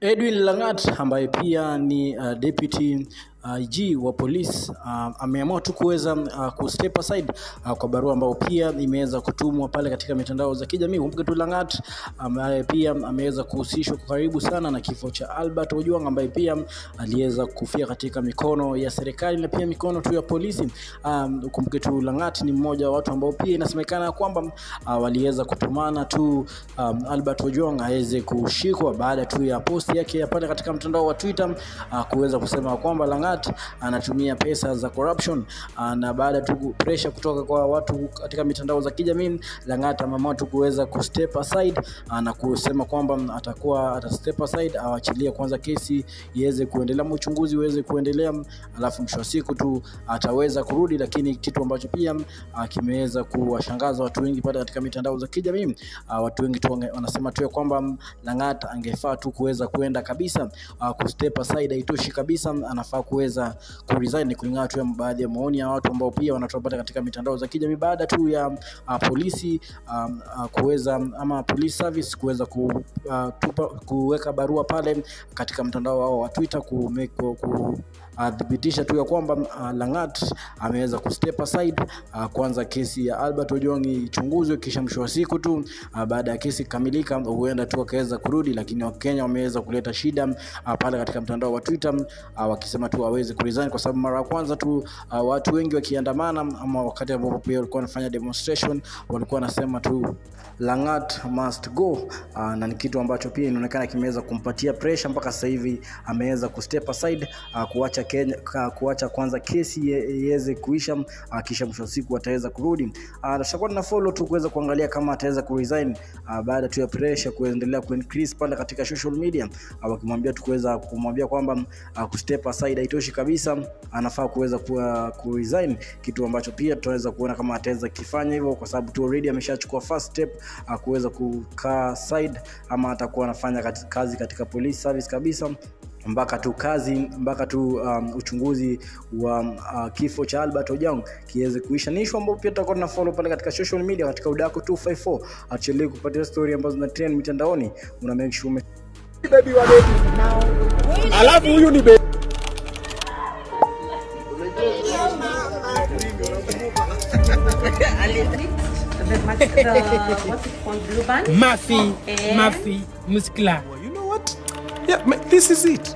Edwin Langat ambaye pia ni deputy IG wa polisi ameamua tu kuweza kustep aside kwa barua ambayo pia imeweza kutumwa pale katika mitandao za kijamii. Kumbuka tu Langat ambaye pia ameweza kuhusishwa kwa karibu sana na kifo cha Albert Ojwang ambaye pia aliweza kufia katika mikono ya serikali na pia mikono tu ya polisi. Kumbuka tu Langat ni mmoja wa watu ambao pia inasemekana kwamba waliweza kutumana tu Albert Ojwang aweze kushikwa baada tu ya post yake ya pale katika mtandao wa Twitter kuweza kusema kwamba Langat anatumia pesa za corruption, na baada tu pressure kutoka kwa watu katika mitandao za kijamii, Langat ameamua tu kuweza kustep aside na kusema kwamba atastep aside, aachilie kwanza kesi iweze kuendelea, uchunguzi uweze kuendelea, alafu mwisho wa siku tu ataweza kurudi. Lakini kitu ambacho pia kimeweza kuwashangaza watu wengi pale katika mitandao za kijamii, watu wengi tu wanasema tu kwamba Langat angefaa tu kuweza kuenda kabisa, kustep aside haitoshi kabisa, anafaa kuweza kuresign, kulingana tu baadhi ya maoni ya watu ambao pia wanatopata katika mitandao za kijamii baada tu ya polisi kuweza ama police service kuweza kuweka barua pale katika mtandao wao wa Twitter thibitisha tu ya kwamba Langat ameweza kustep aside, kwanza kesi ya Albert Ojwang ichunguzwe, kisha mwisho wa siku tu baada ya kesi kamilika huenda tu akaweza kurudi. Lakini Wakenya wameweza kuleta shida pale katika mtandao wa Twitter wakisema tu aweze kuresign, kwa sababu mara ya kwanza tu watu wengi wakiandamana ama wakati ambapo pia walikuwa wanafanya demonstration walikuwa wanasema tu Langat must go, na ni kitu ambacho pia inaonekana kimeweza kumpatia pressure mpaka sasa hivi ameweza kustep aside, kuacha kwanza kesi iweze kuisha, kisha mwisho wa siku ataweza kurudi. Tutakuwa na follow tu kuweza kuangalia kama ataweza kuresign baada tu ya pressure kuendelea kuincrease pale katika social media, wakimwambia tu kuweza kumwambia kwamba kustep aside haitoshi kabisa, anafaa kuweza kuresign, kitu ambacho pia tutaweza kuona kama ataweza kifanya hivyo, kwa sababu tu already ameshachukua first step kuweza kukaa side, ama atakuwa anafanya kazi katika police service kabisa mpaka tu uchunguzi wa kifo cha Albert Ojwang kiweze kuisha. Ni issue ambayo pia tutakuwa na follow pale katika social media katika Udako 254, actually kupatia story ambazo zina trend mitandaoni. Una make sure baby wa baby now, alafu huyu ni baby what's it called, blue band? Mafi muscular. You know what? Yeah, this is it.